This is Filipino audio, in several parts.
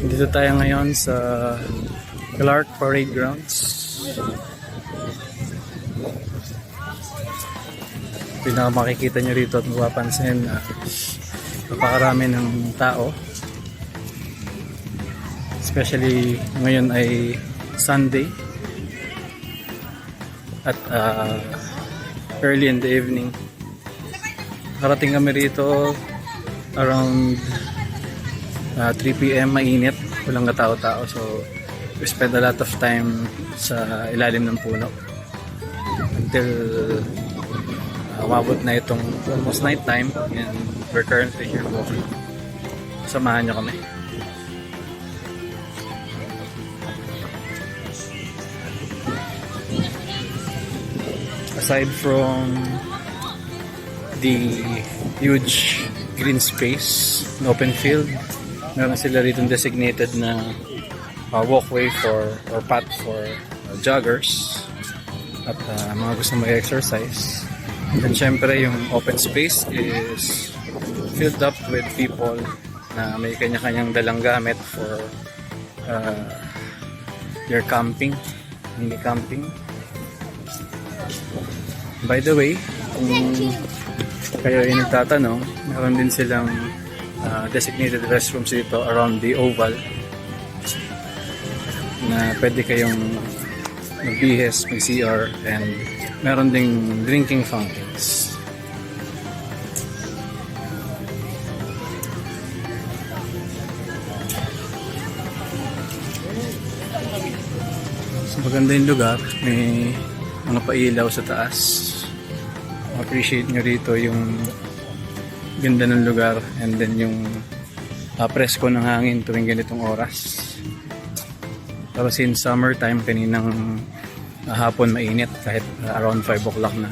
Dito tayo ngayon sa Clark Parade Grounds. Pinaka makikita nyo rito at mapapansin na napakarami ng tao. Especially ngayon ay Sunday at early in the evening. Nakarating kami rito around 3 PM, mainit, walang katao-tao, so we spent a lot of time sa ilalim ng puno until umabot na itong almost night time, and we're currently here walking. Samahan nyo kami. Aside from the huge green space, an open field, meron sila rito designated na walkway for or path for joggers at mga gusto mag-exercise. And syempre yung open space is filled up with people na may kanya-kanyang dalang gamit for their camping, mini camping. By the way, kung kayo ay nagtatanong, meron din silang designated restrooms dito around the oval na pwede kayong magbihis, mag-CR, and meron ding drinking fountains. So maganda yung lugar, may mga pailaw sa taas. Appreciate nyo rito yung ganda ng lugar, and then yung presko ng hangin tuwing ganitong oras. Pero since summertime, kaninang hapon mainit kahit around 5 o'clock na.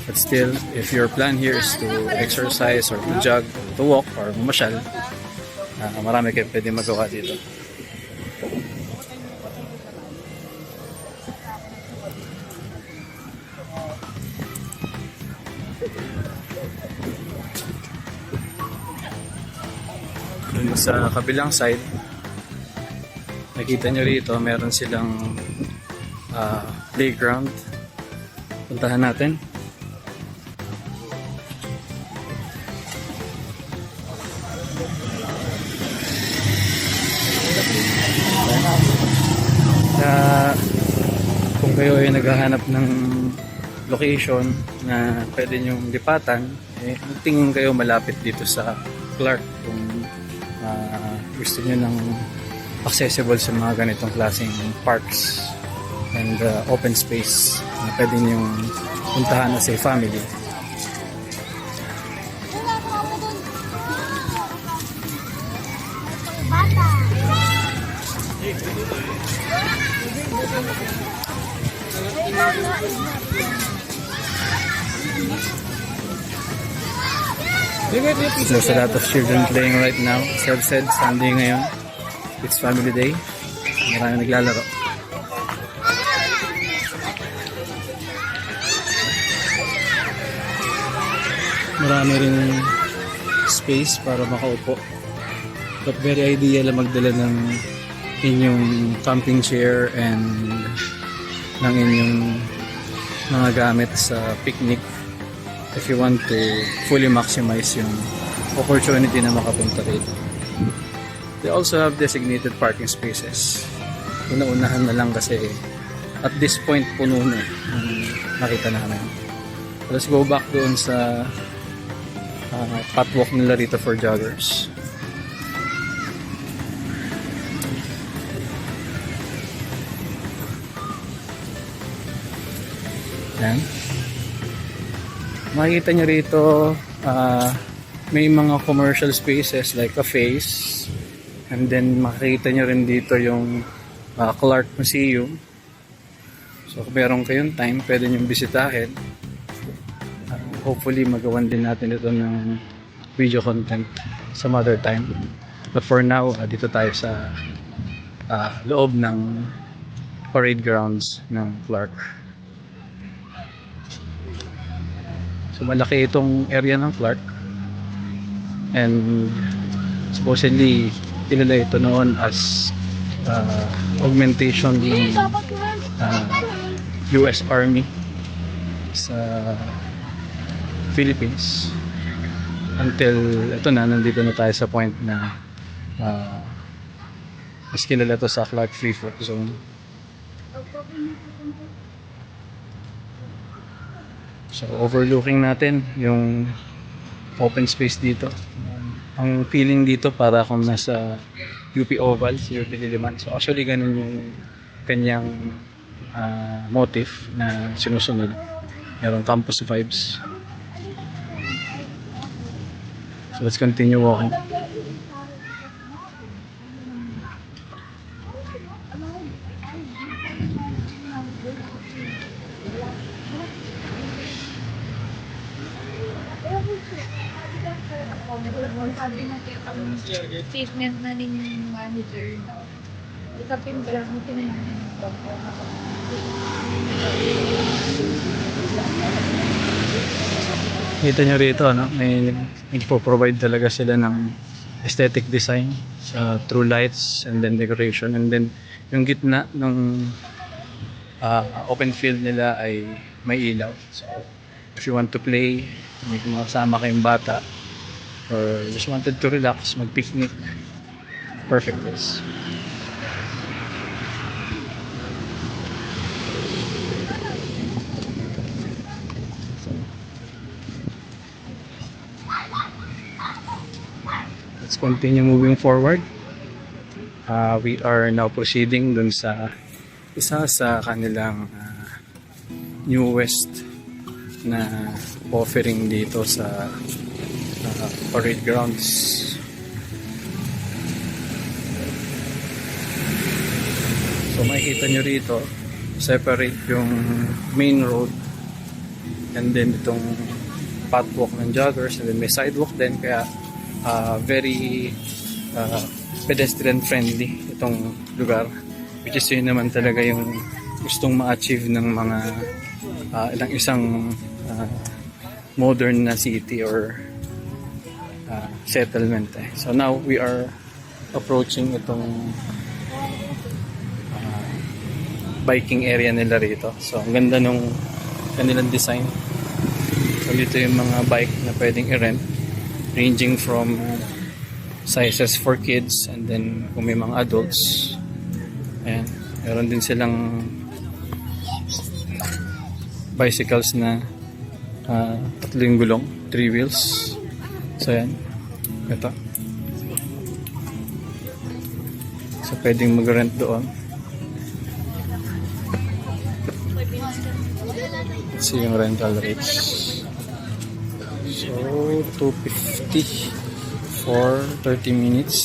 But still, if your plan here is to exercise or to jog, to walk or mamasyal, marami kayo pwede magawa dito. Dun sa kabilang side, nakita nyo rito, meron silang playground. Puntahan natin. Kung kayo ay naghahanap ng location na pwede nyong lipatan, tingin kayo malapit dito sa Clark kung gusto nyo ng accessible sa mga ganitong klaseng parks and open space na pwede nyong puntahan as a family. There's a lot of children playing right now. As I've said, Sunday ngayon. It's family day. Maraming naglalaro. Marami rin space para makaupo. But very ideal na magdala ng inyong camping chair and ng inyong mga gamit sa picnic if you want to fully maximize yung opportunity na makapunta rito. They also have designated parking spaces. Una-unahan na lang kasi at this point puno na nakita namin. Let's go back doon sa pathwalk nila rito for joggers. Yan. Makikita nyo rito may mga commercial spaces like cafes, and then makikita nyo rin dito yung Clark Museum. So kung meron kayong time, pwede nyo bisitahin. Hopefully magawan din natin ito ng video content some other time. But for now, dito tayo sa loob ng parade grounds ng Clark. So malaki itong area ng Clark, and Supposedly, kilala ito noon as augmentation ng uh, US Army sa Philippines. Until ito na, nandito na tayo sa point na mas kilala to sa Clark Free Float Zone. So overlooking natin yung open space dito. Ang feeling dito para akong nasa UP Oval, si UP Diliman. So actually ganun yung kanyang motif na sinusunod. Merong campus vibes. So let's continue walking. Statement na yung manager. Isapin ba lang ito na Kita nyo rito, no? May nagpo-provide talaga sila ng aesthetic design sa through lights and then decoration, and then yung gitna ng open field nila ay may ilaw. So if you want to play, may kumakasama kayong bata, or just wanted to relax, mag-picnic, perfect place. Let's continue moving forward. We are now proceeding dun sa isa sa kanilang newest na offering dito sa parade grounds. So makikita nyo rito, separate yung main road and then itong pathwalk ng joggers, and then may sidewalk din, kaya very pedestrian friendly itong lugar, which is yun naman talaga yung gustong ma-achieve ng mga isang modern na city or settlement. So now we are approaching itong biking area nila rito. So ang ganda nung kanilang design. So dito yung mga bike na pwedeng i-rent, ranging from sizes for kids, and then kung may mga adults, ayan, meron din silang bicycles na tatlong gulong, 3 wheels. So ayan, ito. So pwedeng mag-rent doon. Let's see yung rental rates. So 250 for 30 minutes,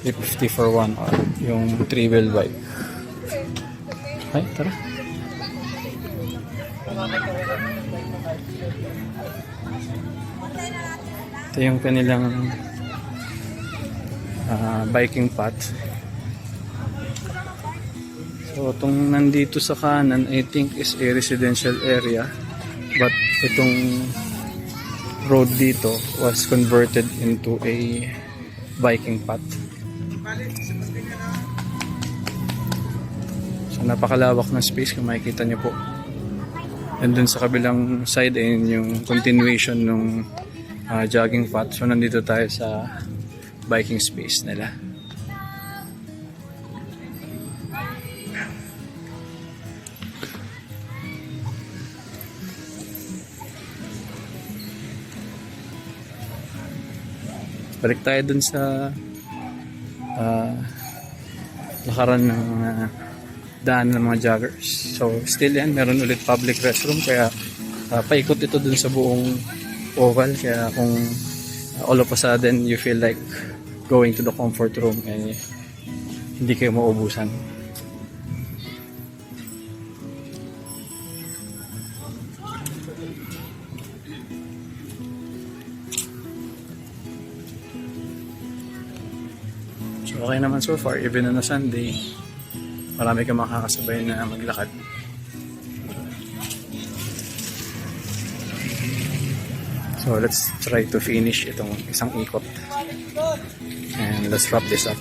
350 for 1 hour yung 3-wheel bike. Ay, tara. Ito yung kanilang biking path. So itong nandito sa kanan, I think is a residential area, but itong road dito was converted into a biking path. So napakalawak ng space kung makikita nyo po. And dun sa kabilang side ay yung continuation ng jogging path. So nandito tayo sa biking space nila. Balik tayo dun sa lakaran ng daan ng mga joggers. So still yan, meron ulit public restroom, kaya paikot ito dun sa buong oval. Kaya kung all of a sudden you feel like going to the comfort room, hindi kayo maubusan. So okay naman so far, even on a Sunday, marami kang makakasabay na maglakad. So let's try to finish itong isang ikot. And let's wrap this up.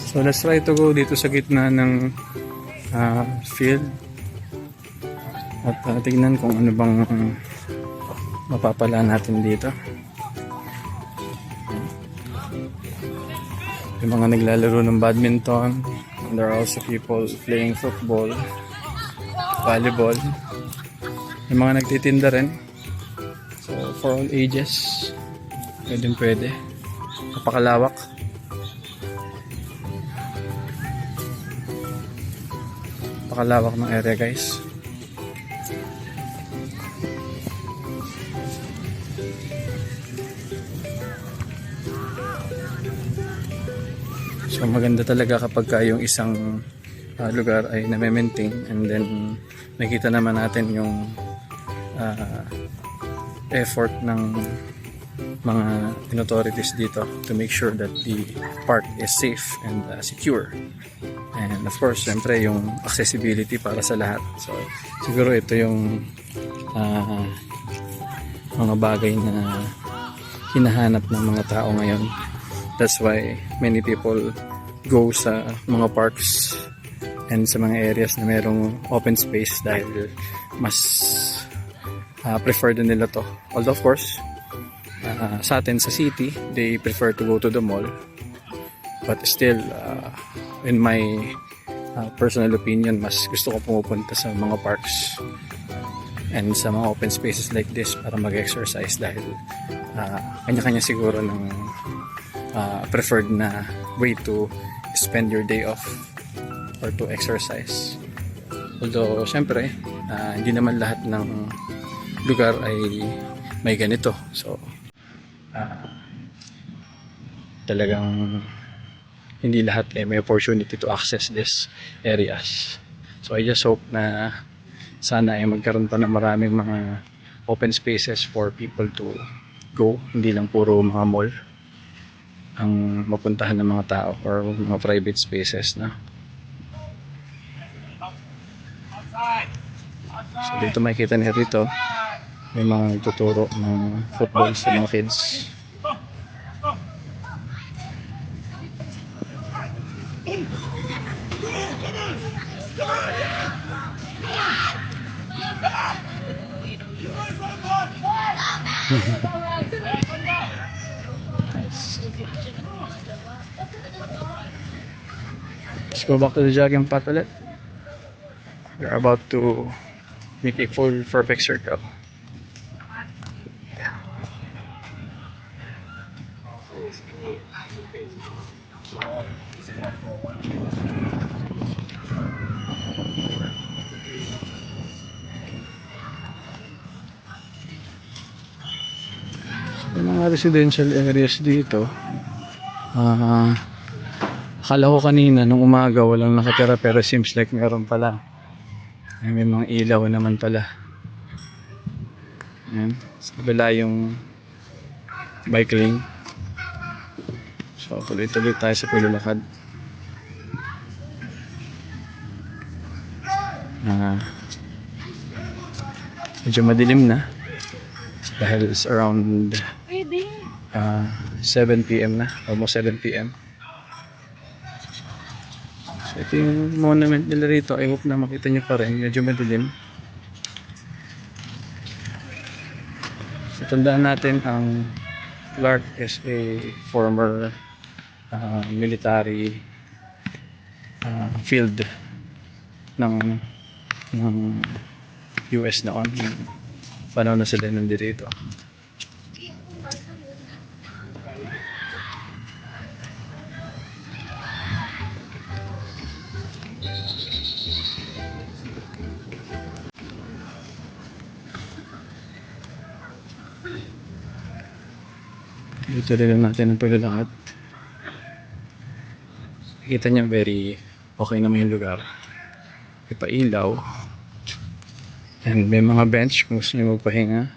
So let's try to go dito sa gitna ng field at tignan kung ano bang mapapala natin dito. Yung mga naglalaro ng badminton, and there are also people playing football, volleyball. Yung mga nagtitinda rin. So for all ages, pwede. Napakalawak. Napakalawak ng area, guys. So maganda talaga kapag yung isang lugar ay na-maintain, and then nakita naman natin yung effort ng mga authorities dito to make sure that the park is safe and secure. And of course, syempre yung accessibility para sa lahat. So siguro ito yung mga bagay na hinahanap ng mga tao ngayon. That's why many people go sa mga parks and sa mga areas na merong open space dahil mas prefer din nila to. Although of course, sa atin sa city, they prefer to go to the mall. But still, in my personal opinion, mas gusto ko pumupunta sa mga parks and sa mga open spaces like this para mag-exercise dahil kanya-kanya siguro ng preferred na way to spend your day off or to exercise. Although, syempre, hindi naman lahat ng lugar ay may ganito. So, talagang hindi lahat may opportunity to access these areas. So, I just hope na sana ay magkaroon pa ng maraming mga open spaces for people to go. Hindi lang puro mga mall ang mapuntahan ng mga tao or mga private spaces na. So dito makikita niyo rito may mga nagtuturo ng football sa mga kids. Let's go back to the jogging path ulit. We're about to make a full perfect circle. Yung mga residential areas dito, akala ko kanina nung umaga walang nakatira pero seems like meron pala. May mga ilaw naman pala. Ayan. Sa kabila yung bike lane. So tuloy-tuloy tayo sa paglalakad. Medyo madilim na dahil it's around 7 p.m. na, almost 7 p.m. So ito yung monument nila rito. I hope na makita nyo pa rin, medyo madilim. So tandaan natin ang Clark is a former military field ng US noon. Paano na sila nandito? Dito rin natin ang paglalakad. Kita niyo very okay naman yung lugar. May pailaw. And may mga bench kung gusto niyo magpahinga.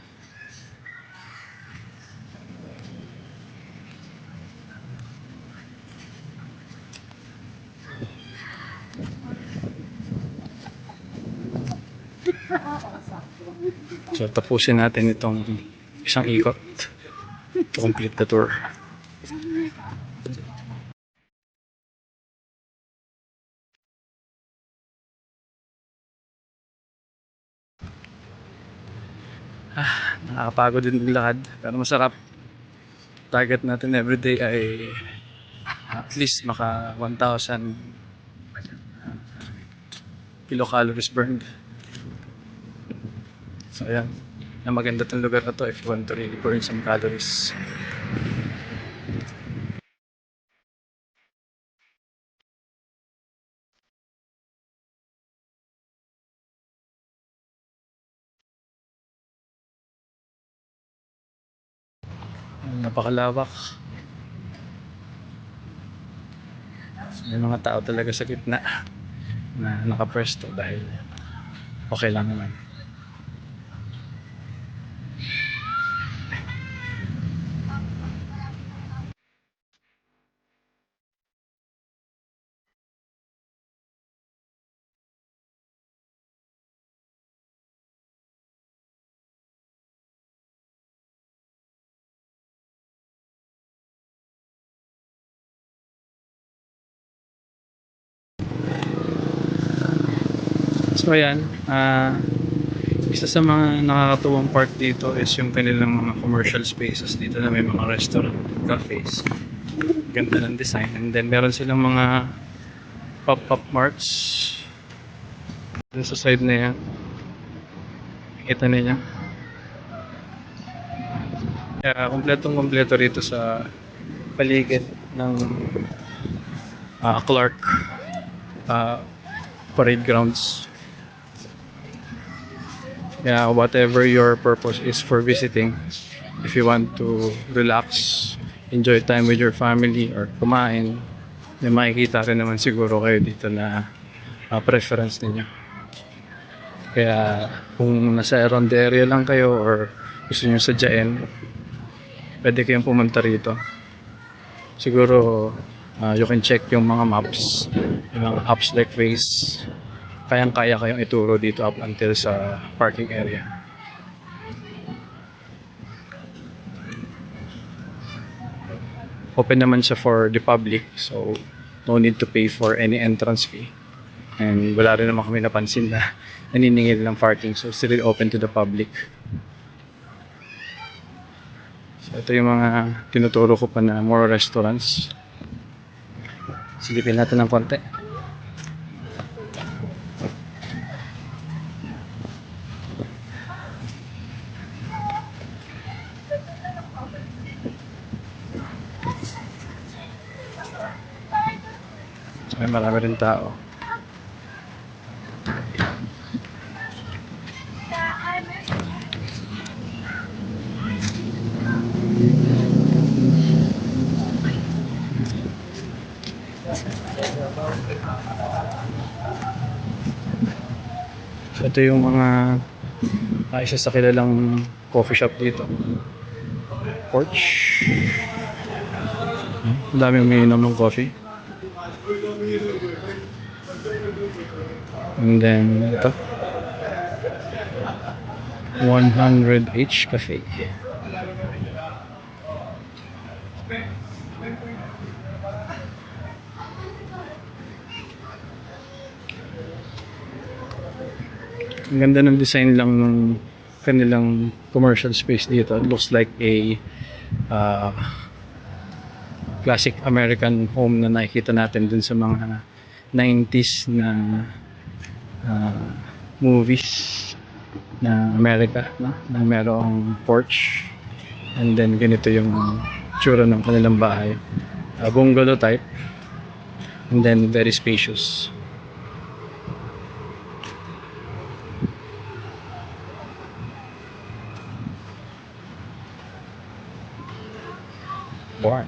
So tapusin natin itong isang ikot to complete the tour. Nakakapagod din yung lakad pero masarap. Target natin everyday ay at least maka 1,000 kilocalories burned. So ayan, na maganda tong lugar na to if you want to really burn some calories. Napakalawak. May mga tao talaga sa gitna na nakapwesto dahil okay lang naman. So ayan, isa sa mga nakakatuwang part dito is yung kanilang mga commercial spaces dito na may mga restaurant, cafes. Ganda ng design. And then meron silang mga pop-up marts dun sa side na yan. Kita niyo. Kaya kompletong-kompleto rito sa paligid ng Clark Parade Grounds. Yeah, whatever your purpose is for visiting, if you want to relax, enjoy time with your family, or kumain, may makikita rin naman siguro kayo dito na preference ninyo. Kaya kung nasa around the area lang kayo or gusto nyo sadyain, pwede kayong pumunta rito. Siguro you can check yung mga maps, yung mga apps like Waze. Kayang-kaya kayong ituro dito up until sa parking area. Open naman siya for the public, so no need to pay for any entrance fee. And wala rin naman kami napansin na naniningil ng parking, so still open to the public. So ito yung mga tinuturo ko pa na more restaurants. Silipin natin ng konti. May marami rin tao. So ito yung mga isa sa kilalang coffee shop dito. Porch. Ang dami umiinom ng coffee. And then ito 100H Cafe. Ang ganda ng design lang ng kanilang commercial space dito. It looks like a classic American home na nakikita natin dun sa mga 90s na movies na America, no? Na merong porch and then ganito yung tsura ng kanilang bahay, bungalow type, and then very spacious. Barn.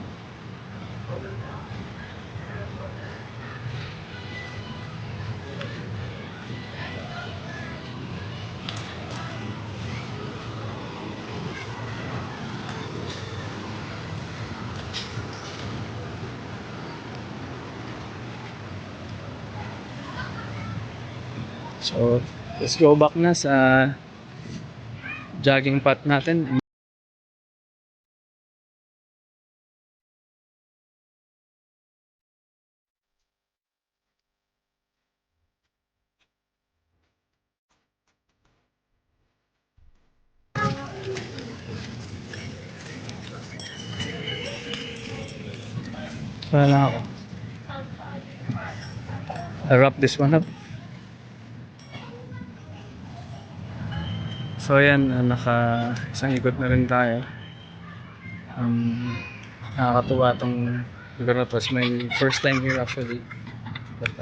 So, let's go back na sa jogging path natin. Wala na ako. I'll wrap this one up. So ayan, naka isang ikot na rin tayo. Nakakatuwa tong lugar na to. It's my first time here actually. But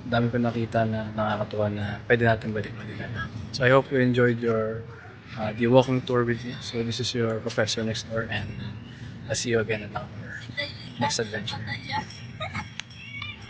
dami ko nakita na nakakatuwa na pwede natin balik-balikan. So I hope you enjoyed the walking tour with me. So this is your Professor next door and I'll see you again in our next adventure.